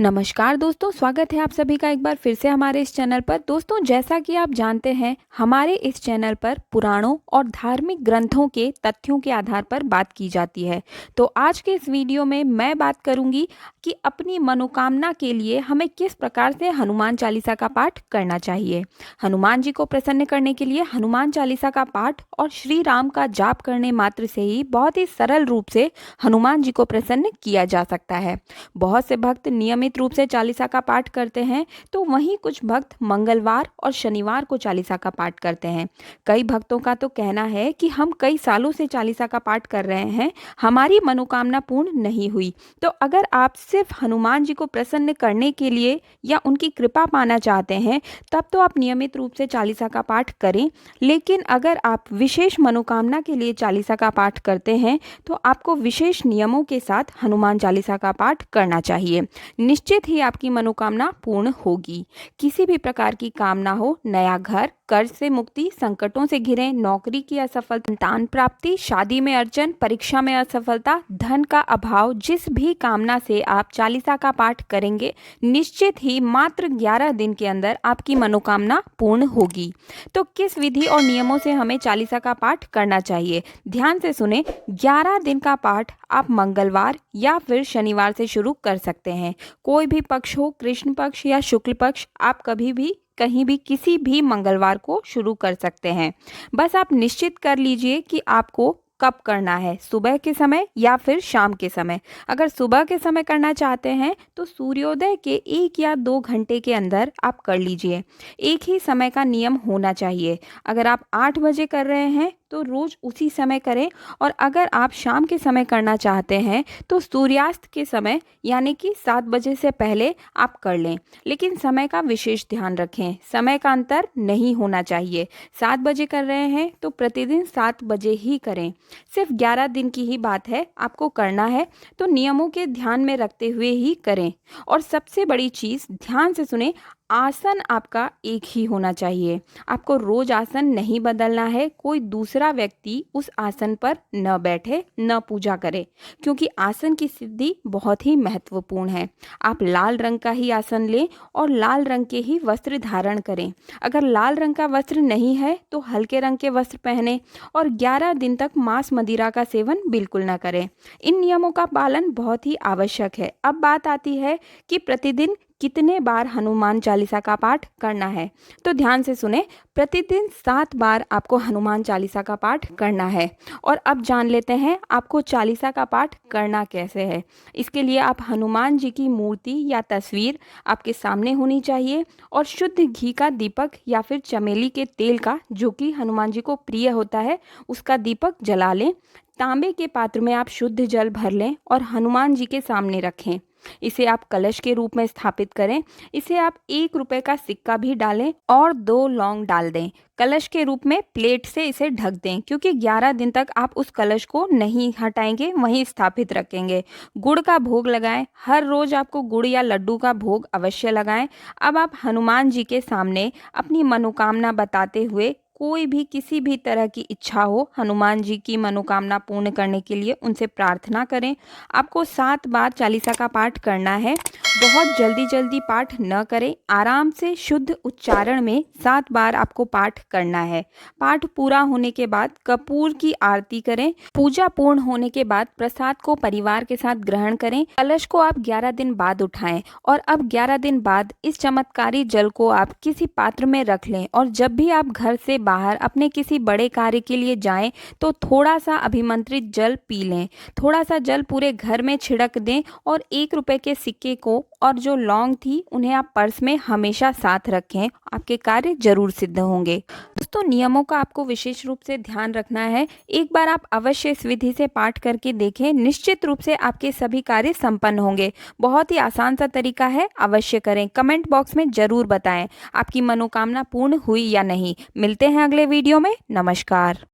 नमस्कार दोस्तों, स्वागत है आप सभी का एक बार फिर से हमारे इस चैनल पर। दोस्तों, जैसा कि आप जानते हैं, हमारे इस चैनल पर पुराणों और धार्मिक ग्रंथों के तथ्यों के आधार पर बात की जाती है। तो आज के इस वीडियो में मैं बात करूंगी कि अपनी मनोकामना के लिए हमें किस प्रकार से हनुमान चालीसा का पाठ करना चाहिए। हनुमान जी को प्रसन्न करने के लिए हनुमान चालीसा का पाठ और श्री राम का जाप करने मात्र से ही बहुत ही सरल रूप से हनुमान जी को प्रसन्न किया जा सकता है। बहुत से भक्त नियमित रूप से चालीसा का पाठ करते हैं, तो वहीं कुछ भक्त मंगलवार और शनिवार को चालीसा का पाठ करते हैं। कई भक्तों का तो कहना है कि हम कई सालों से चालीसा का पाठ कर रहे हैं, हमारी मनोकामना पूर्ण नहीं हुई। तो अगर आप सिर्फ हनुमान जी को प्रसन्न करने के लिए या उनकी कृपा पाना चाहते हैं, तब तो आप नियमित रूप से चालीसा का पाठ करें। लेकिन अगर आप विशेष मनोकामना के लिए चालीसा का पाठ करते हैं, तो आपको विशेष नियमों के साथ हनुमान चालीसा का पाठ करना चाहिए। निश्चित ही आपकी मनोकामना पूर्ण होगी। किसी भी प्रकार की कामना हो, नया घर, कर्ज से मुक्ति, संकटों से घिरे, नौकरी की असफलता, संतान प्राप्ति, शादी में अड़चन, परीक्षा में असफलता, धन का अभाव, जिस भी कामना से आप चालीसा का पाठ करेंगे, निश्चित ही मात्र 11 दिन के अंदर आपकी मनोकामना पूर्ण होगी। तो किस विधि और नियमों से हमें चालीसा का पाठ करना चाहिए, ध्यान से सुने। 11 दिन का पाठ आप मंगलवार या फिर शनिवार से शुरू कर सकते हैं। कोई भी पक्ष हो, कृष्ण पक्ष या शुक्ल पक्ष, आप कभी भी कहीं भी किसी भी मंगलवार को शुरू कर सकते हैं। बस आप निश्चित कर लीजिए कि आपको कब करना है, सुबह के समय या फिर शाम के समय। अगर सुबह के समय करना चाहते हैं तो सूर्योदय के 1 या 2 घंटे के अंदर आप कर लीजिए। एक ही समय का नियम होना चाहिए। अगर आप 8 बजे कर रहे हैं तो रोज उसी समय करें, और अगर आप शाम के समय करना चाहते हैं तो सूर्यास्त के समय यानी कि 7 बजे से पहले आप कर लें। लेकिन समय का विशेष ध्यान रखें, समय का अंतर नहीं होना चाहिए। 7 बजे कर रहे हैं तो प्रतिदिन 7 बजे ही करें। सिर्फ 11 दिन की ही बात है, आपको करना है तो नियमों के ध्यान में रखते हुए ही करें। और सबसे बड़ी चीज़, ध्यान से सुने, आसन आपका एक ही होना चाहिए। आपको रोज आसन नहीं बदलना है। कोई दूसरा व्यक्ति उस आसन पर न बैठे, न पूजा करे, क्योंकि आसन की सिद्धि बहुत ही महत्वपूर्ण है। आप लाल रंग का ही आसन लें और लाल रंग के ही वस्त्र धारण करें। अगर लाल रंग का वस्त्र नहीं है तो हल्के रंग के वस्त्र पहने, और 11 दिन तक मांस मदिरा का सेवन बिल्कुल न करें। इन नियमों का पालन बहुत ही आवश्यक है। अब बात आती है कि प्रतिदिन कितने बार हनुमान चालीसा का पाठ करना है। तो ध्यान से सुने, प्रतिदिन 7 बार आपको हनुमान चालीसा का पाठ करना है। और अब जान लेते हैं आपको चालीसा का पाठ करना कैसे है। इसके लिए आप हनुमान जी की मूर्ति या तस्वीर आपके सामने होनी चाहिए, और शुद्ध घी का दीपक या फिर चमेली के तेल का, जो कि हनुमान जी को प्रिय होता है, उसका दीपक जला लें। तांबे के पात्र में आप शुद्ध जल भर लें और हनुमान जी के सामने रखें। इसे आप कलश के रूप में स्थापित करें। इसे आप 1 रुपए का सिक्का भी डालें और 2 लौंग डाल दें। कलश के रूप में प्लेट से इसे ढक दें, क्योंकि 11 दिन तक आप उस कलश को नहीं हटाएंगे, वहीं स्थापित रखेंगे। गुड़ का भोग लगाएं। हर रोज आपको गुड़ या लड्डू का भोग अवश्य लगाएं। अब आप हनुमान जी के सामने अपनी मनोकामना बताते हुए, कोई भी किसी भी तरह की इच्छा हो, हनुमान जी की मनोकामना पूर्ण करने के लिए उनसे प्रार्थना करें। आपको 7 बार चालीसा का पाठ करना है। बहुत जल्दी जल्दी पाठ न करें, आराम से शुद्ध उच्चारण में 7 बार आपको पाठ करना है। पाठ पूरा होने के बाद कपूर की आरती करें। पूजा पूर्ण होने के बाद प्रसाद को परिवार के साथ ग्रहण करें। कलश को आप 11 दिन बाद उठाएं, और अब 11 दिन बाद इस चमत्कारी जल को आप किसी पात्र में रख लें। और जब भी आप घर से बाहर अपने किसी बड़े कार्य के लिए जाएं, तो थोड़ा सा अभिमंत्रित जल पी लें। थोड़ा सा जल पूरे घर में छिड़क दें, और 1 रुपए के सिक्के को और जो लौंग थी उन्हें आप पर्स में हमेशा साथ रखें। आपके कार्य जरूर सिद्ध होंगे। दोस्तों, नियमों का आपको विशेष रूप से ध्यान रखना है। एक बार आप अवश्य इस विधि से पाठ करके देखें, निश्चित रूप से आपके सभी कार्य संपन्न होंगे। बहुत ही आसान सा तरीका है, अवश्य करें। कमेंट बॉक्स में जरूर बताएं आपकी मनोकामना पूर्ण हुई या नहीं। मिलते हैं अगले वीडियो में। नमस्कार।